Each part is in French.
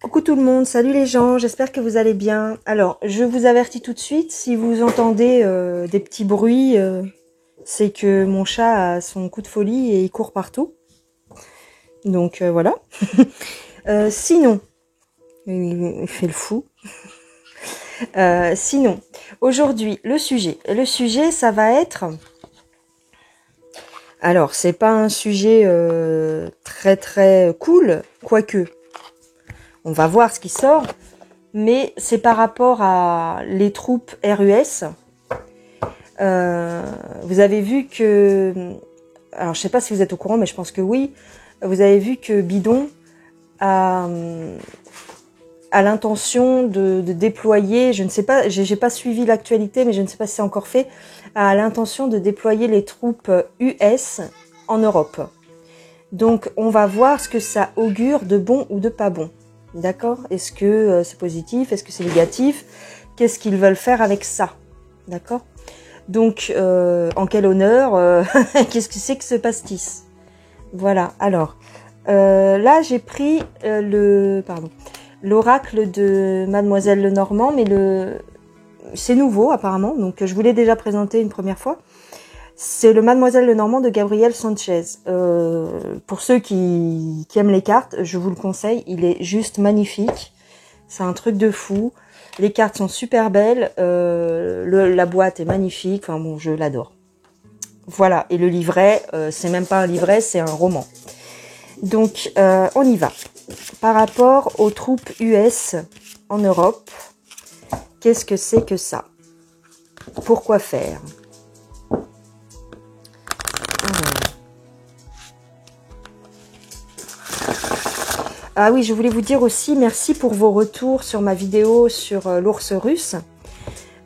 Coucou tout le monde, salut les gens, j'espère que vous allez bien. Alors, je vous avertis tout de suite, si vous entendez des petits bruits, c'est que mon chat a son coup de folie et il court partout. Donc voilà. Sinon, il fait le fou. Sinon, aujourd'hui, le sujet, ça va être... Alors, c'est pas un sujet très très cool, quoique... On va voir ce qui sort, mais c'est par rapport à les troupes RUS. Vous avez vu que... Alors, je sais pas si vous êtes au courant, mais je pense que oui. Vous avez vu que Bidon a l'intention de déployer, je ne sais pas, j'ai pas suivi l'actualité, mais je ne sais pas si c'est encore fait, a l'intention de déployer les troupes US en Europe. Donc, on va voir ce que ça augure de bon ou de pas bon. D'accord? Est-ce que c'est positif? Est-ce que c'est négatif? Qu'est-ce qu'ils veulent faire avec ça? D'accord? Donc, en quel honneur? Qu'est-ce que c'est que ce pastis? Voilà. Alors, là, j'ai pris l'oracle de Mademoiselle Lenormand, mais c'est nouveau apparemment. Donc, je vous l'ai déjà présenté une première fois. C'est le Mademoiselle Lenormand de Gabriel Sanchez. Pour ceux qui aiment les cartes, je vous le conseille. Il est juste magnifique. C'est un truc de fou. Les cartes sont super belles. La boîte est magnifique. Enfin bon, je l'adore. Voilà. Et le livret, c'est même pas un livret, c'est un roman. Donc, on y va. Par rapport aux troupes US en Europe, qu'est-ce que c'est que ça? Pourquoi faire? Ah oui, je voulais vous dire aussi merci pour vos retours sur ma vidéo sur l'ours russe.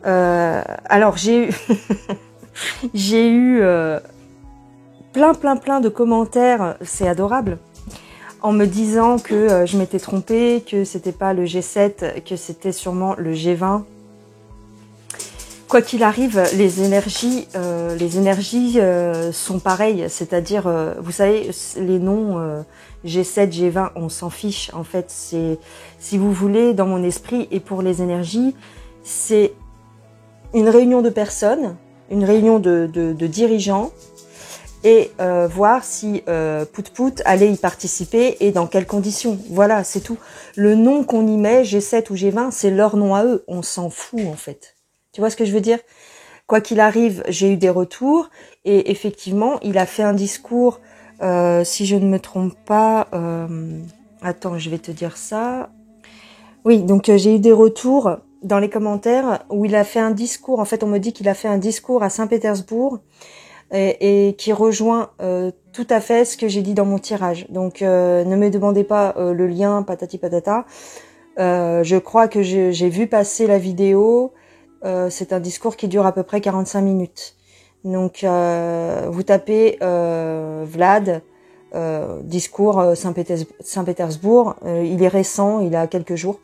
Alors j'ai eu j'ai eu plein de commentaires, c'est adorable, en me disant que je m'étais trompée, que c'était pas le G7, que c'était sûrement le G20. Quoi qu'il arrive, les énergies sont pareilles, c'est-à-dire, vous savez, les noms G7, G20, on s'en fiche. En fait, c'est, si vous voulez, dans mon esprit et pour les énergies, c'est une réunion de personnes, une réunion de dirigeants, et voir si Pout allait y participer et dans quelles conditions. Voilà, c'est tout. Le nom qu'on y met, G7 ou G20, c'est leur nom à eux. On s'en fout, en fait. Tu vois ce que je veux dire? Quoi qu'il arrive, j'ai eu des retours et effectivement, il a fait un discours, si je ne me trompe pas, attends, je vais te dire ça. Oui, donc j'ai eu des retours dans les commentaires où il a fait un discours. En fait, on me dit qu'il a fait un discours à Saint-Pétersbourg et qui rejoint tout à fait ce que j'ai dit dans mon tirage. Donc, ne me demandez pas le lien, patati patata. Je crois que j'ai vu passer la vidéo. C'est un discours qui dure à peu près 45 minutes. Donc, vous tapez Vlad, discours Saint-Pétersbourg. Il est récent, il a quelques jours.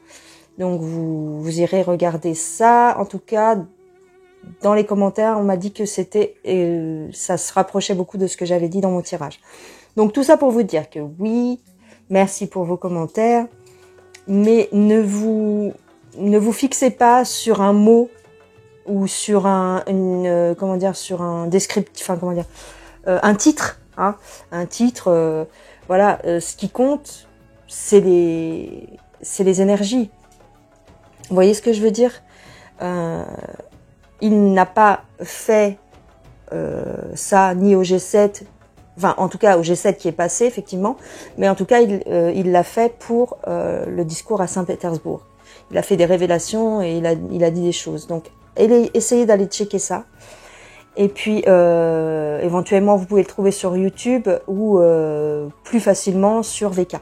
Donc, vous irez regarder ça. En tout cas, dans les commentaires, on m'a dit que c'était... ça se rapprochait beaucoup de ce que j'avais dit dans mon tirage. Donc, tout ça pour vous dire que oui, merci pour vos commentaires. Mais ne vous fixez pas sur un mot ou sur sur un descriptif, un titre, hein, un titre, voilà, ce qui compte, c'est les énergies. Vous voyez ce que je veux dire? Il n'a pas fait ça ni au G7, enfin en tout cas au G7 qui est passé effectivement, mais en tout cas il l'a fait pour le discours à Saint-Pétersbourg. Il a fait des révélations et il a dit des choses. Donc essayez d'aller checker ça. Et puis éventuellement vous pouvez le trouver sur YouTube ou plus facilement sur VK.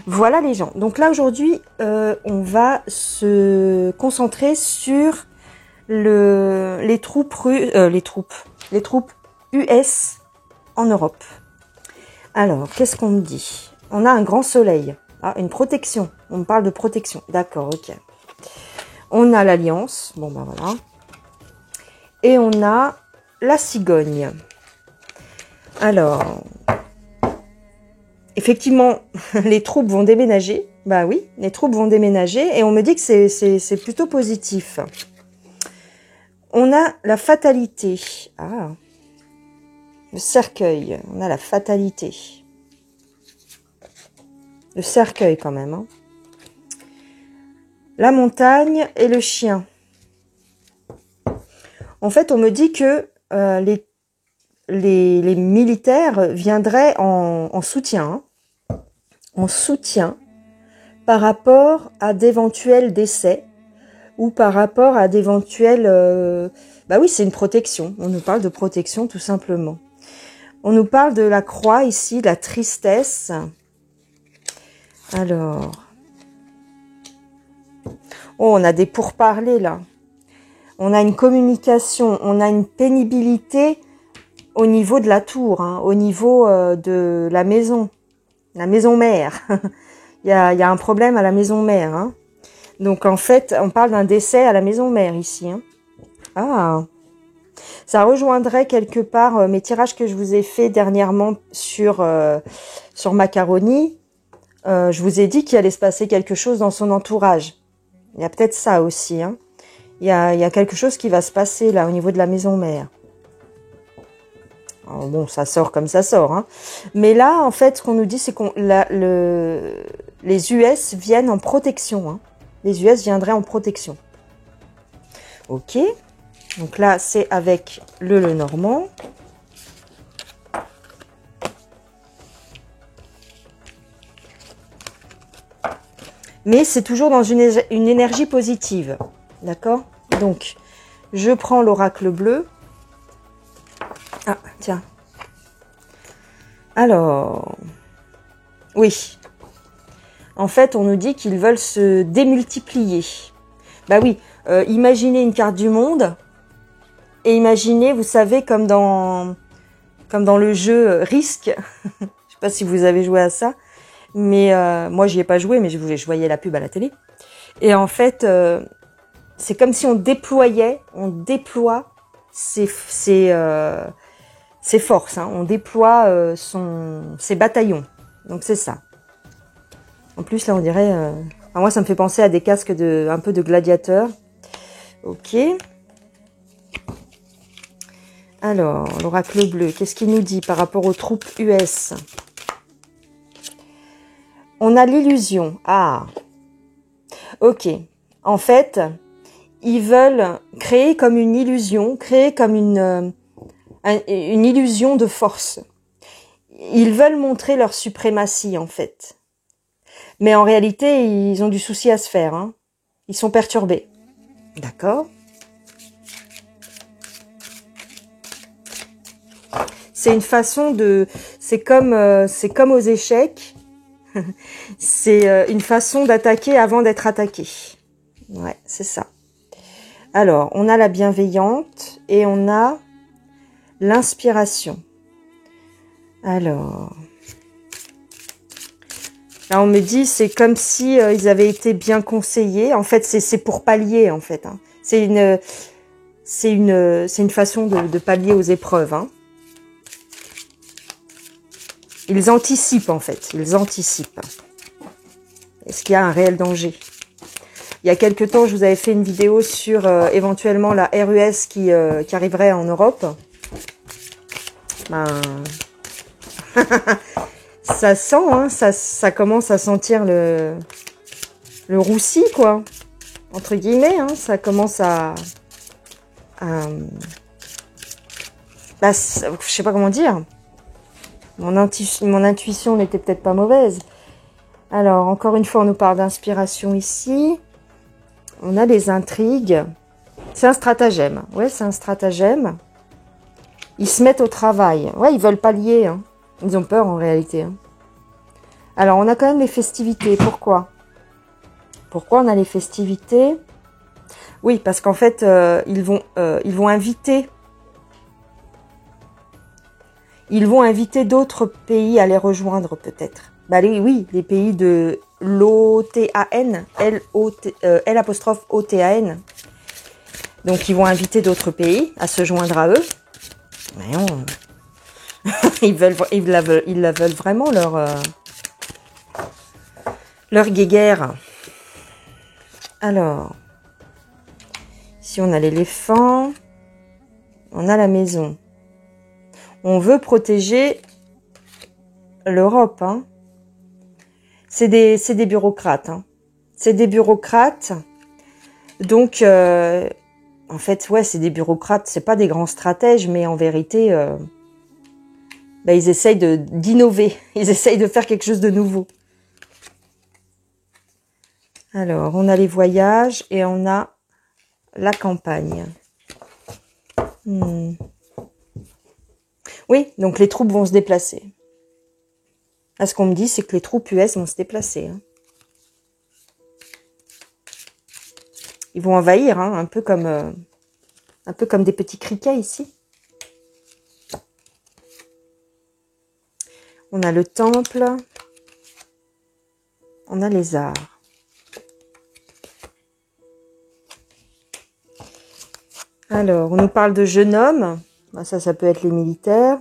Voilà les gens. Donc là aujourd'hui on va se concentrer sur les troupes US en Europe. Alors qu'est-ce qu'on me dit? On a un grand soleil, une protection. On me parle de protection. D'accord, ok. On a l'Alliance, bon ben voilà. Et on a la cigogne. Alors, effectivement, les troupes vont déménager. Bah oui, les troupes vont déménager et on me dit que c'est plutôt positif. On a la fatalité. Ah, le cercueil. On a la fatalité. Le cercueil quand même. Hein. La montagne et le chien. En fait, on me dit que les militaires viendraient en soutien. Hein, en soutien par rapport à d'éventuels décès ou par rapport à d'éventuels... bah oui, c'est une protection. On nous parle de protection tout simplement. On nous parle de la croix ici, de la tristesse. Alors... Oh, on a des pourparlers là. On a une communication, on a une pénibilité au niveau de la tour, hein, au niveau de la maison mère. il y a un problème à la maison mère. Hein. Donc en fait, on parle d'un décès à la maison mère ici. Hein. Ah, ça rejoindrait quelque part mes tirages que je vous ai fait dernièrement sur Macaroni. Je vous ai dit qu'il allait se passer quelque chose dans son entourage. Il y a peut-être ça aussi. Hein. Il y a quelque chose qui va se passer là au niveau de la maison mère. Alors, bon, ça sort comme ça sort. Hein. Mais là, en fait, ce qu'on nous dit, c'est que les US viennent en protection. Hein. Les US viendraient en protection. Ok. Donc là, c'est avec le Lenormand. Mais c'est toujours dans une énergie positive. D'accord? Donc, je prends l'oracle bleu. Ah, tiens. Alors, oui. En fait, on nous dit qu'ils veulent se démultiplier. Bah oui, imaginez une carte du monde. Et imaginez, vous savez, comme dans le jeu Risk. Je sais pas si vous avez joué à ça. Mais moi, j'y ai pas joué, mais je voyais la pub à la télé. Et en fait, c'est comme si on déploie ses forces. Hein, on déploie ses bataillons. Donc c'est ça. En plus, là, on dirait... moi, ça me fait penser à des casques un peu de gladiateurs. Ok. Alors, l'oracle bleu, qu'est-ce qu'il nous dit par rapport aux troupes US ? On a l'illusion. Ah. Ok. En fait, ils veulent créer comme une illusion, créer comme une illusion de force. Ils veulent montrer leur suprématie, en fait. Mais en réalité, ils ont du souci à se faire. Hein. Ils sont perturbés. D'accord. C'est une façon de... C'est comme aux échecs. C'est une façon d'attaquer avant d'être attaqué. Ouais, c'est ça. Alors, on a la bienveillante et on a l'inspiration. Alors... Là, on me dit, c'est comme si ils avaient été bien conseillés. En fait, c'est pour pallier, en fait. Hein. C'est une façon de pallier aux épreuves. Hein. Ils anticipent, en fait. Ils anticipent. Est-ce qu'il y a un réel danger? Il y a quelque temps, je vous avais fait une vidéo sur éventuellement la RUS qui arriverait en Europe. Ben... ça sent, hein, ça commence à sentir le roussi, quoi. Entre guillemets, hein, ça commence à bah, je sais pas comment dire. Mon intuition n'était peut-être pas mauvaise. Alors, encore une fois, on nous parle d'inspiration ici. On a les intrigues. C'est un stratagème. Ouais, c'est un stratagème. Ils se mettent au travail. Ouais, ils veulent pallier, hein. Ils ont peur en réalité. Hein. Alors, on a quand même les festivités. Pourquoi? Pourquoi on a les festivités? Oui, parce qu'en fait, ils vont inviter... Ils vont inviter d'autres pays à les rejoindre, peut-être. Bah oui, les pays de l'OTAN, L''OTAN. Donc, ils vont inviter d'autres pays à se joindre à eux. Mais non... ils la veulent vraiment, Leur guéguerre. Alors, si on a l'éléphant, on a la maison. On veut protéger l'Europe. Hein. C'est des bureaucrates. Hein. C'est des bureaucrates. Donc, en fait, ouais, c'est des bureaucrates. C'est pas des grands stratèges, mais en vérité, ils essayent d'innover. Ils essayent de faire quelque chose de nouveau. Alors, on a les voyages et on a la campagne. Oui, donc les troupes vont se déplacer. Là, ce qu'on me dit, c'est que les troupes US vont se déplacer. Hein. Ils vont envahir, hein, un peu comme des petits criquets ici. On a le temple. On a les arts. Alors, on nous parle de jeunes hommes. Ça peut être les militaires.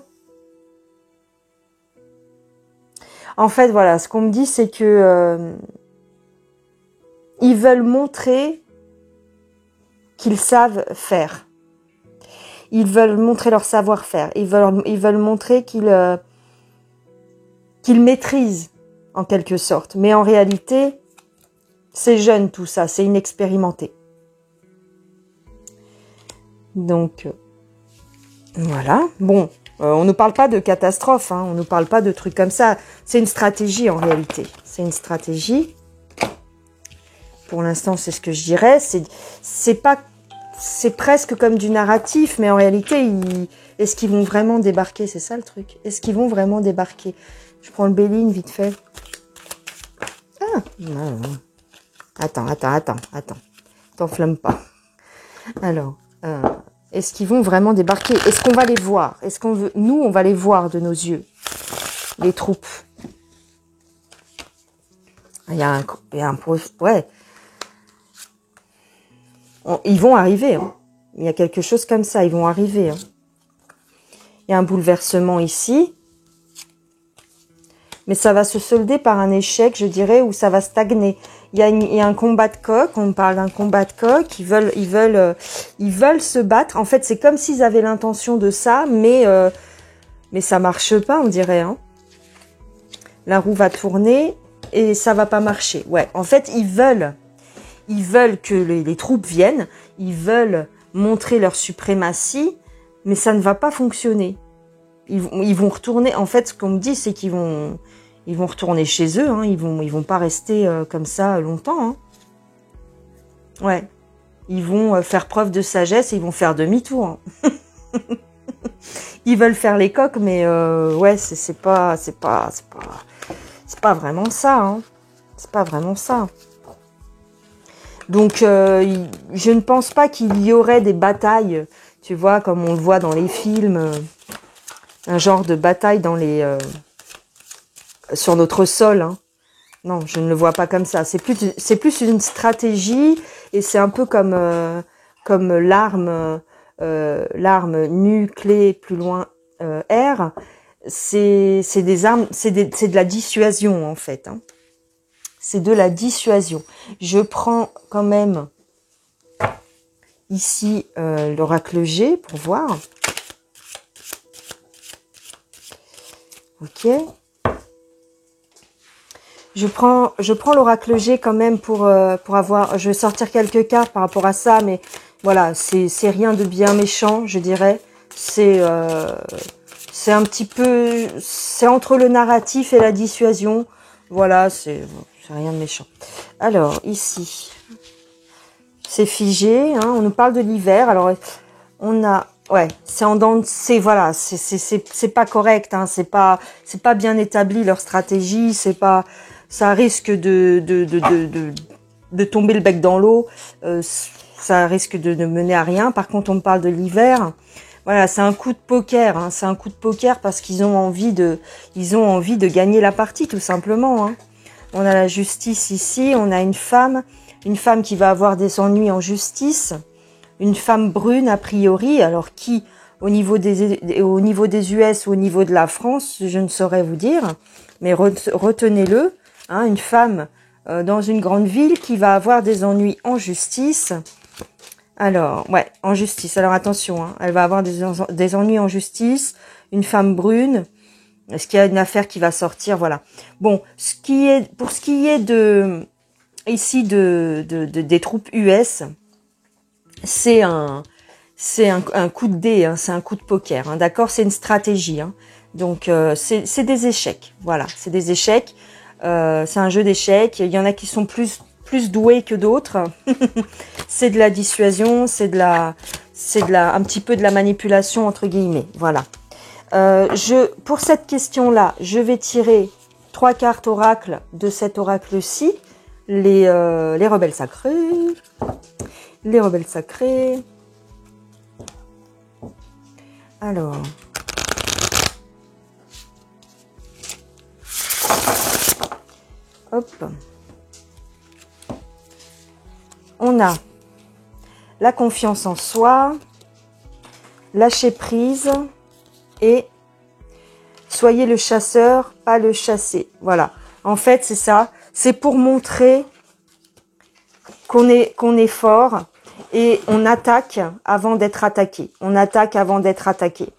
En fait, voilà, ce qu'on me dit, c'est que ils veulent montrer qu'ils savent faire. Ils veulent montrer leur savoir-faire. Ils veulent montrer qu'ils maîtrisent, en quelque sorte. Mais en réalité, c'est jeune tout ça, c'est inexpérimenté. Donc, voilà. Bon, on ne parle pas de catastrophe, hein, on ne parle pas de trucs comme ça. C'est une stratégie en réalité. C'est une stratégie. Pour l'instant, c'est ce que je dirais. C'est presque comme du narratif, mais en réalité, est-ce qu'ils vont vraiment débarquer? C'est ça le truc. Est-ce qu'ils vont vraiment débarquer? Je prends le Béline vite fait. Ah, non. Attends. T'enflamme pas. Alors, est-ce qu'ils vont vraiment débarquer? Est-ce qu'on va les voir? Nous, on va les voir de nos yeux, les troupes. Il y a un ouais. Ils vont arriver. Hein. Il y a quelque chose comme ça. Ils vont arriver. Hein. Il y a un bouleversement ici. Mais ça va se solder par un échec, je dirais, ou ça va stagner. Il y a un combat de coq. On parle d'un combat de coq. Ils veulent se battre. En fait, c'est comme s'ils avaient l'intention de ça, mais ça marche pas, on dirait. Hein. La roue va tourner et ça va pas marcher. Ouais. En fait, ils veulent que les troupes viennent. Ils veulent montrer leur suprématie, mais ça ne va pas fonctionner. Ils vont retourner. En fait, ce qu'on me dit, c'est qu'ils vont retourner chez eux. Hein. Ils vont pas rester comme ça longtemps. Hein. Ouais. Ils vont faire preuve de sagesse et ils vont faire demi-tour. Hein. Ils veulent faire les coqs, mais ouais, c'est pas vraiment ça. Hein. C'est pas vraiment ça. Donc, je ne pense pas qu'il y aurait des batailles, tu vois, comme on le voit dans les films. Un genre de bataille sur notre sol. Hein. Non, je ne le vois pas comme ça. C'est plus une stratégie et c'est un peu comme l'arme nucléaire plus loin R. C'est des armes, c'est de la dissuasion en fait. Hein. C'est de la dissuasion. Je prends quand même ici l'oracle G pour voir. Ok. Je prends l'oracle G quand même pour avoir. Je vais sortir quelques cartes par rapport à ça, mais voilà, c'est rien de bien méchant, je dirais. C'est un petit peu, c'est entre le narratif et la dissuasion. Voilà, c'est rien de méchant. Alors ici, c'est figé. Hein, on nous parle de l'hiver. Alors on a. Ouais, c'est en dents, c'est voilà, c'est pas correct, hein, c'est pas bien établi leur stratégie, ça risque de tomber le bec dans l'eau, ça risque de ne mener à rien. Par contre, on me parle de l'hiver, voilà, c'est un coup de poker, hein, c'est un coup de poker parce qu'ils ont envie de gagner la partie tout simplement. Hein. On a la justice ici, on a une femme qui va avoir des ennuis en justice. Une femme brune a priori, alors qui au niveau des US ou au niveau de la France, je ne saurais vous dire, mais retenez-le, hein, une femme dans une grande ville, qui va avoir des ennuis en justice. Alors, ouais, en justice. Alors attention, hein, elle va avoir des ennuis en justice. Une femme brune. Est-ce qu'il y a une affaire qui va sortir? Voilà. Bon, pour ce qui est de ici des troupes US, c'est un coup de dé, hein, c'est un coup de poker, hein, d'accord? C'est une stratégie, hein. Donc c'est des échecs, voilà, c'est des échecs. C'est un jeu d'échecs. Il y en a qui sont plus doués que d'autres. C'est de la dissuasion, c'est un petit peu de la manipulation entre guillemets, voilà. Pour cette question-là, je vais tirer 3 cartes oracle de cet oracle-ci, les rebelles sacrés, les rebelles sacrés. Alors, hop, on a la confiance en soi, lâcher prise et soyez le chasseur, pas le chassé. Voilà. En fait, c'est ça. C'est pour montrer qu'on est fort et on attaque avant d'être attaqué. On attaque avant d'être attaqué.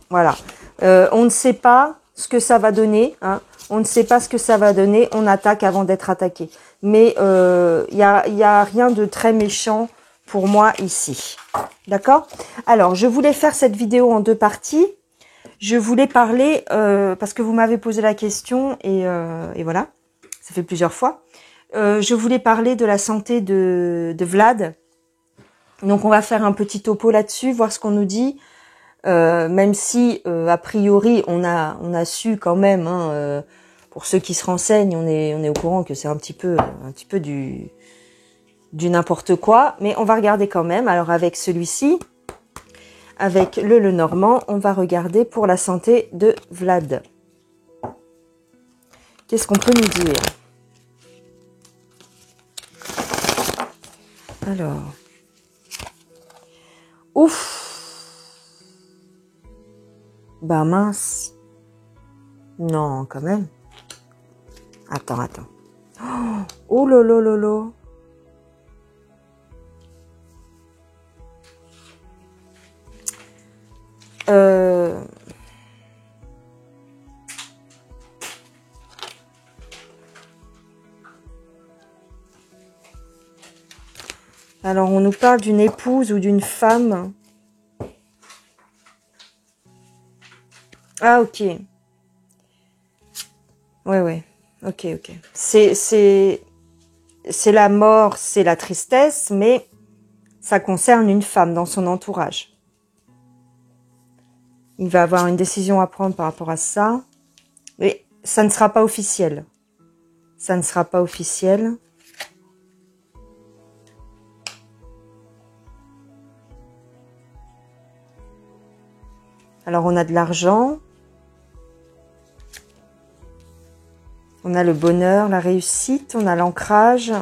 Voilà. On ne sait pas ce que ça va donner, hein. On ne sait pas ce que ça va donner. On attaque avant d'être attaqué. Mais y a rien de très méchant pour moi ici. D'accord? Alors, je voulais faire cette vidéo en 2 parties. Je voulais parler, parce que vous m'avez posé la question, et voilà, ça fait plusieurs fois. Je voulais parler de la santé de Vlad. Donc, on va faire un petit topo là-dessus, voir ce qu'on nous dit. Même si, a priori, on a su quand même, hein, pour ceux qui se renseignent, on est au courant que c'est un petit peu du n'importe quoi. Mais on va regarder quand même. Alors, avec celui-ci, avec le Normand, on va regarder pour la santé de Vlad. Qu'est-ce qu'on peut nous dire? Alors. Ouf. Bah mince. Non, quand même. Attends. Oh lolo. Alors, on nous parle d'une épouse ou d'une femme. Ah, ok. Ouais. Ok. C'est la mort, c'est la tristesse, mais ça concerne une femme dans son entourage. Il va avoir une décision à prendre par rapport à ça. Mais ça ne sera pas officiel. Ça ne sera pas officiel. Alors, on a de l'argent. On a le bonheur, la réussite. On a l'ancrage,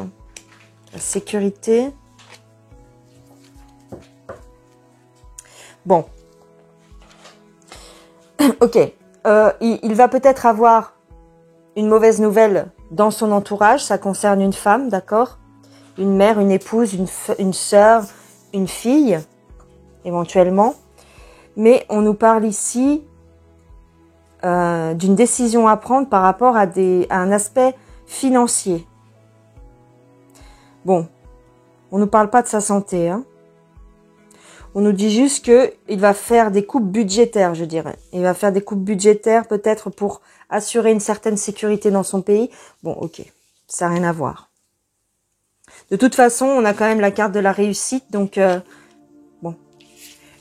la sécurité. Bon. Ok. Il va peut-être avoir une mauvaise nouvelle dans son entourage. Ça concerne une femme, d'accord? Une mère, une épouse, une sœur, une fille, éventuellement. Mais on nous parle ici d'une décision à prendre par rapport à un aspect financier. Bon, on nous parle pas de sa santé, hein. On nous dit juste que il va faire des coupes budgétaires, je dirais. Il va faire des coupes budgétaires peut-être pour assurer une certaine sécurité dans son pays. Bon, ok, ça n'a rien à voir. De toute façon, on a quand même la carte de la réussite, donc bon,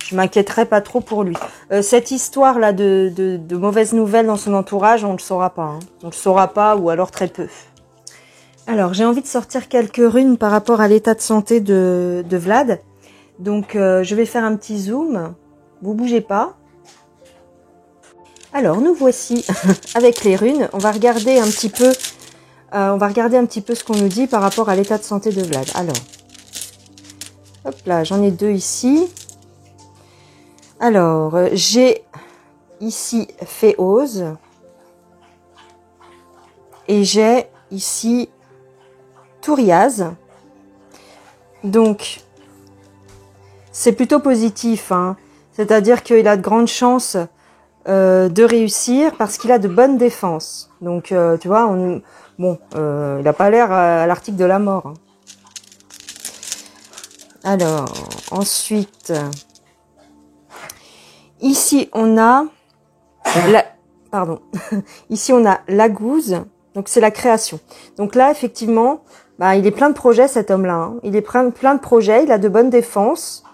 je m'inquiéterai pas trop pour lui. Cette histoire-là de mauvaises nouvelles dans son entourage, on le saura pas, hein. On le saura pas, ou alors très peu. Alors, j'ai envie de sortir quelques runes par rapport à l'état de santé de Vlad. Donc, je vais faire un petit zoom. Vous bougez pas. Alors, nous voici avec les runes. On va regarder un petit peu ce qu'on nous dit par rapport à l'état de santé de Vlad. Alors, hop là, j'en ai 2 ici. Alors, j'ai ici Féose. Et j'ai ici Arthuriaz. Donc, c'est plutôt positif, hein. C'est-à-dire qu'il a de grandes chances de réussir parce qu'il a de bonnes défenses. Donc, tu vois, il n'a pas l'air à l'article de la mort, hein. Alors, ensuite, ici, on a ici, on a la gouze. Donc, c'est la création. Donc là, effectivement, bah, il est plein de projets, cet homme-là, hein. Il est plein de projets, il a de bonnes défenses.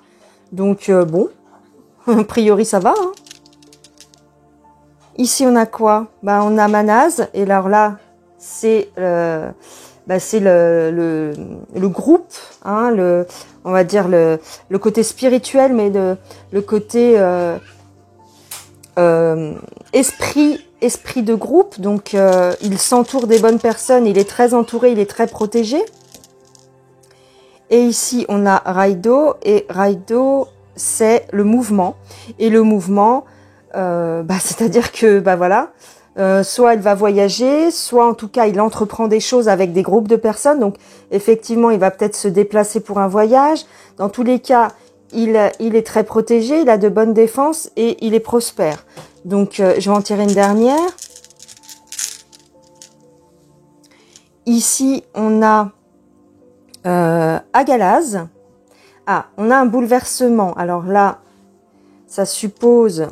Donc, bon, a priori, ça va, hein. Ici, on a quoi? Bah, on a Manaz. Et alors là, c'est le groupe, hein, on va dire le côté spirituel, mais le côté esprit de groupe. Donc, il s'entoure des bonnes personnes. Il est très entouré, il est très protégé. Et ici, on a Raido. Et Raido, c'est le mouvement. Et le mouvement, c'est-à-dire que, voilà, soit il va voyager, soit en tout cas, il entreprend des choses avec des groupes de personnes. Donc, effectivement, il va peut-être se déplacer pour un voyage. Dans tous les cas, il est très protégé, il a de bonnes défenses et il est prospère. Donc, je vais en tirer une dernière. Ici, on a Agalaz. Ah, on a un bouleversement. Alors là, ça suppose,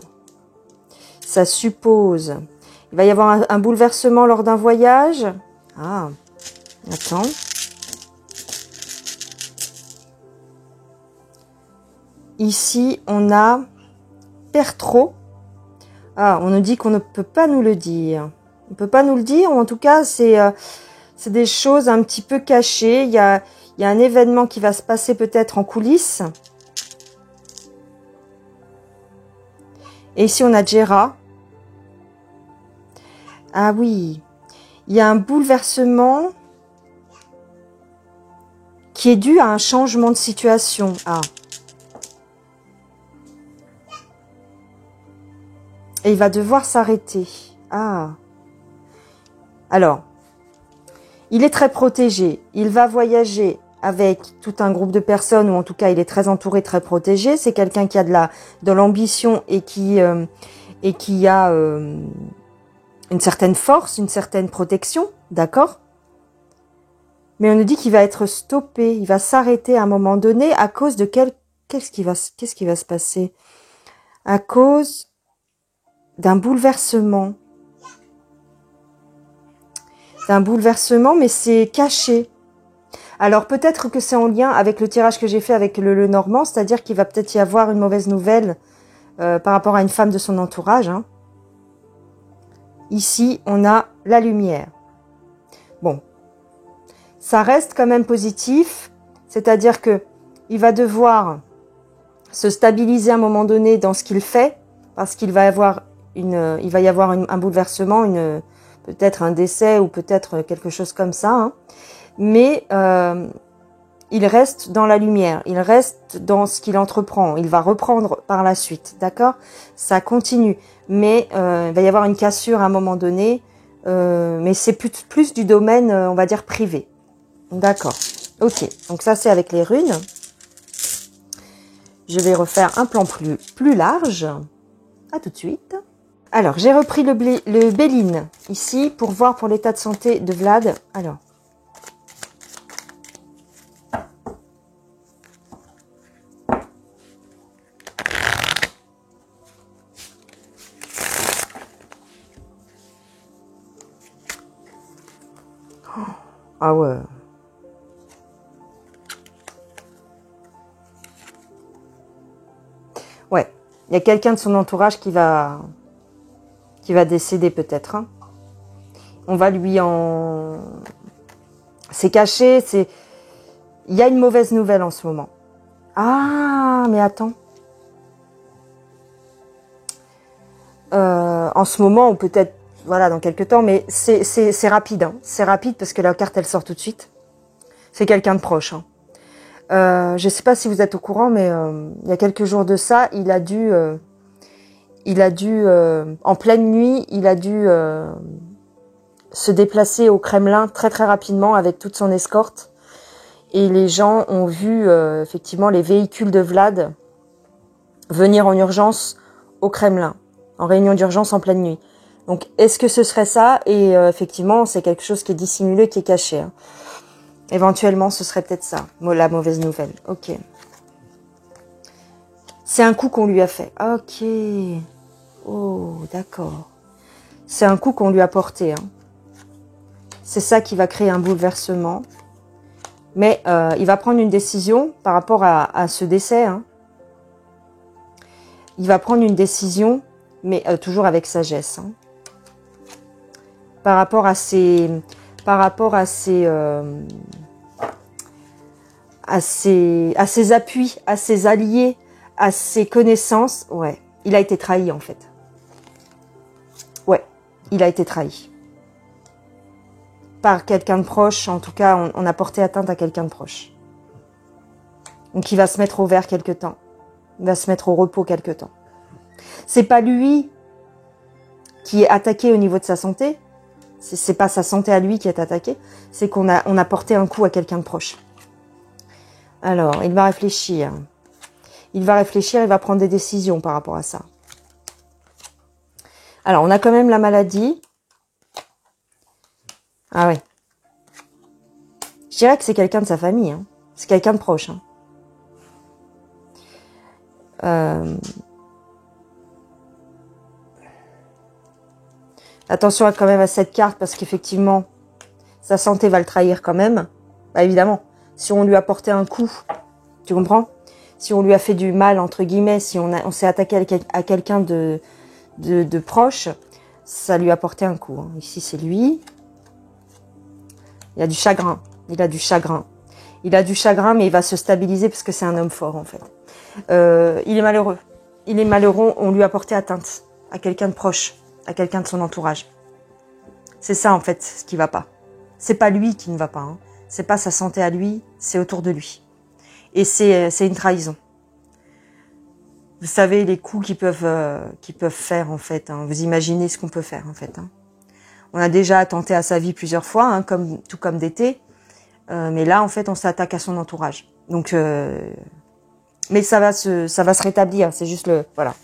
il va y avoir un bouleversement lors d'un voyage. Ah, attends. Ici, on a Pertro. Ah, on nous dit qu'on ne peut pas nous le dire. On ne peut pas nous le dire, ou en tout cas, c'est des choses un petit peu cachées. Il y a un événement qui va se passer peut-être en coulisses. Et ici, on a Jera. Ah oui, il y a un bouleversement qui est dû à un changement de situation. Ah. Et il va devoir s'arrêter. Ah. Alors, il est très protégé. Il va voyager avec tout un groupe de personnes, ou en tout cas, il est très entouré, très protégé. C'est quelqu'un qui a de l'ambition et qui a une certaine force, une certaine protection, d'accord? Mais on nous dit qu'il va être stoppé, il va s'arrêter à un moment donné à cause de qu'est-ce qui va se passer? À cause d'un bouleversement. Mais c'est caché. Alors peut-être que c'est en lien avec le tirage que j'ai fait avec le Normand, c'est-à-dire qu'il va peut-être y avoir une mauvaise nouvelle par rapport à une femme de son entourage, hein. Ici, on a la lumière. Bon, ça reste quand même positif, c'est-à-dire que il va devoir se stabiliser à un moment donné dans ce qu'il fait, parce qu'il va y avoir un bouleversement, peut-être un décès ou peut-être quelque chose comme ça, hein. Mais il reste dans la lumière, il reste dans ce qu'il entreprend, il va reprendre par la suite, d'accord? Ça continue, mais il va y avoir une cassure à un moment donné, mais c'est plus du domaine, on va dire, privé. D'accord, ok, donc ça c'est avec les runes. Je vais refaire un plan plus large. À tout de suite. Alors, j'ai repris le Béline ici pour voir pour l'état de santé de Vlad. Alors. Ah ouais. Ouais, il y a quelqu'un de son entourage qui va décéder peut-être, hein. On va lui en... C'est caché, il y a une mauvaise nouvelle en ce moment. Ah, mais attends. En ce moment, ou peut-être, voilà, dans quelques temps, mais c'est rapide, hein. C'est rapide parce que la carte, elle sort tout de suite. C'est quelqu'un de proche, hein. Je ne sais pas si vous êtes au courant, mais il y a quelques jours de ça, il a dû en pleine nuit, il a dû se déplacer au Kremlin très très rapidement avec toute son escorte Et les gens ont vu effectivement les véhicules de Vlad venir en urgence au Kremlin, en réunion d'urgence en pleine nuit. Donc, est-ce que ce serait ça? Et effectivement, c'est quelque chose qui est dissimulé, qui est caché. Hein. Éventuellement, ce serait peut-être ça, la mauvaise nouvelle. Ok. C'est un coup qu'on lui a fait. Ok. Oh, d'accord. C'est un coup qu'on lui a porté. Hein. C'est ça qui va créer un bouleversement. Mais il va prendre une décision par rapport à ce décès. Hein. Il va prendre une décision, mais toujours avec sagesse. Hein. Par rapport à ses appuis, à ses alliés, à ses connaissances, ouais, il a été trahi en fait. Ouais, il a été trahi. Par quelqu'un de proche, en tout cas, on a porté atteinte à quelqu'un de proche. Donc il va se mettre au vert quelque temps. Il va se mettre au repos quelque temps. C'est pas lui qui est attaqué au niveau de sa santé. C'est pas sa santé à lui qui est attaquée. C'est qu'on a porté un coup à quelqu'un de proche. Alors, il va réfléchir. Il va réfléchir, il va prendre des décisions par rapport à ça. Alors, on a quand même la maladie. Ah ouais. Je dirais que c'est quelqu'un de sa famille. Hein. C'est quelqu'un de proche. Hein. Attention quand même à cette carte parce qu'effectivement, sa santé va le trahir quand même. Bah évidemment, si on lui a porté un coup, tu comprends? Si on lui a fait du mal, entre guillemets, si on s'est attaqué à quelqu'un de proche, ça lui a porté un coup. Hein. Ici, c'est lui. Il a du chagrin. Il a du chagrin. Il a du chagrin, mais il va se stabiliser parce que c'est un homme fort, en fait. Il est malheureux. Il est malheureux, on lui a porté atteinte à quelqu'un de proche, à quelqu'un de son entourage. C'est ça, en fait, ce qui va pas. C'est pas lui qui ne va pas. Hein. C'est pas sa santé à lui, c'est autour de lui. Et c'est une trahison. Vous savez, les coups qu'ils peuvent faire, en fait. Hein. Vous imaginez ce qu'on peut faire, en fait. Hein. On a déjà attenté à sa vie plusieurs fois, hein, tout comme d'été. Mais là, en fait, on s'attaque à son entourage. Donc, mais ça va se rétablir. C'est juste voilà.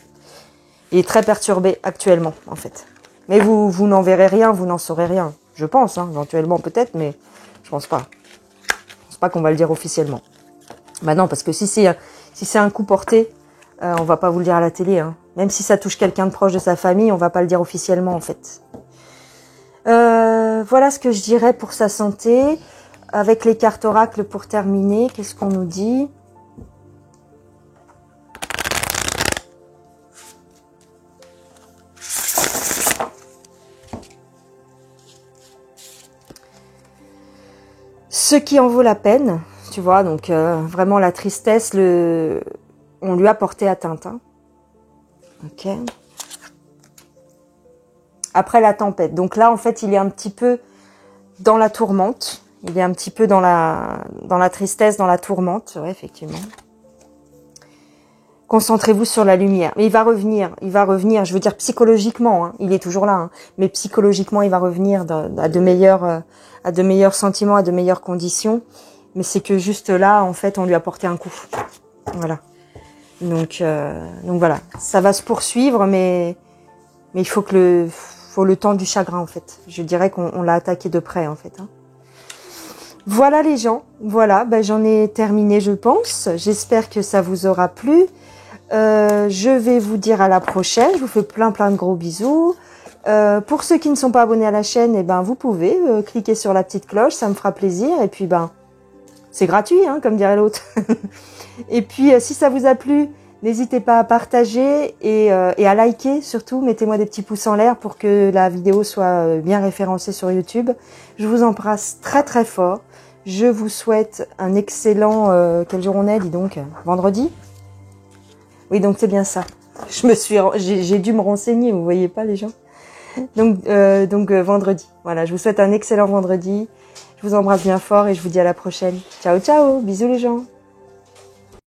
Il est très perturbé actuellement, en fait. Mais vous n'en verrez rien, vous n'en saurez rien. Je pense, hein, éventuellement peut-être, mais je pense pas. Je pense pas qu'on va le dire officiellement. Bah non, parce que si c'est un coup porté, on va pas vous le dire à la télé. Hein. Même si ça touche quelqu'un de proche de sa famille, on va pas le dire officiellement, en fait. Voilà ce que je dirais pour sa santé. Avec les cartes oracles pour terminer, qu'est-ce qu'on nous dit ? Ce qui en vaut la peine, tu vois, donc vraiment la tristesse, on lui a porté atteinte. Hein. Ok. Après la tempête. Donc là, en fait, il est un petit peu dans la tourmente. Il est un petit peu dans la tristesse, dans la tourmente. Ouais, effectivement. Concentrez-vous sur la lumière. Mais il va revenir, je veux dire psychologiquement, hein, il est toujours là, hein, mais psychologiquement, il va revenir à de meilleurs sentiments, à de meilleures conditions. Mais c'est que juste là, en fait, on lui a porté un coup. Voilà. Donc voilà. Ça va se poursuivre, mais il faut le temps du chagrin, en fait. Je dirais qu'on l'a attaqué de près, en fait. Hein. Voilà les gens. Voilà, j'en ai terminé, je pense. J'espère que ça vous aura plu. Je vais vous dire à la prochaine. Je vous fais plein de gros bisous. Pour ceux qui ne sont pas abonnés à la chaîne, vous pouvez cliquer sur la petite cloche, ça me fera plaisir. Et puis c'est gratuit, hein, comme dirait l'autre. Et puis si ça vous a plu, n'hésitez pas à partager et à liker surtout. Mettez-moi des petits pouces en l'air pour que la vidéo soit bien référencée sur YouTube. Je vous embrasse très fort. Je vous souhaite un excellent... quel jour on est, dis donc? Vendredi? Oui, donc c'est bien ça. J'ai dû me renseigner, vous voyez pas les gens. Donc vendredi. Voilà, je vous souhaite un excellent vendredi. Je vous embrasse bien fort et je vous dis à la prochaine. Ciao, bisous les gens.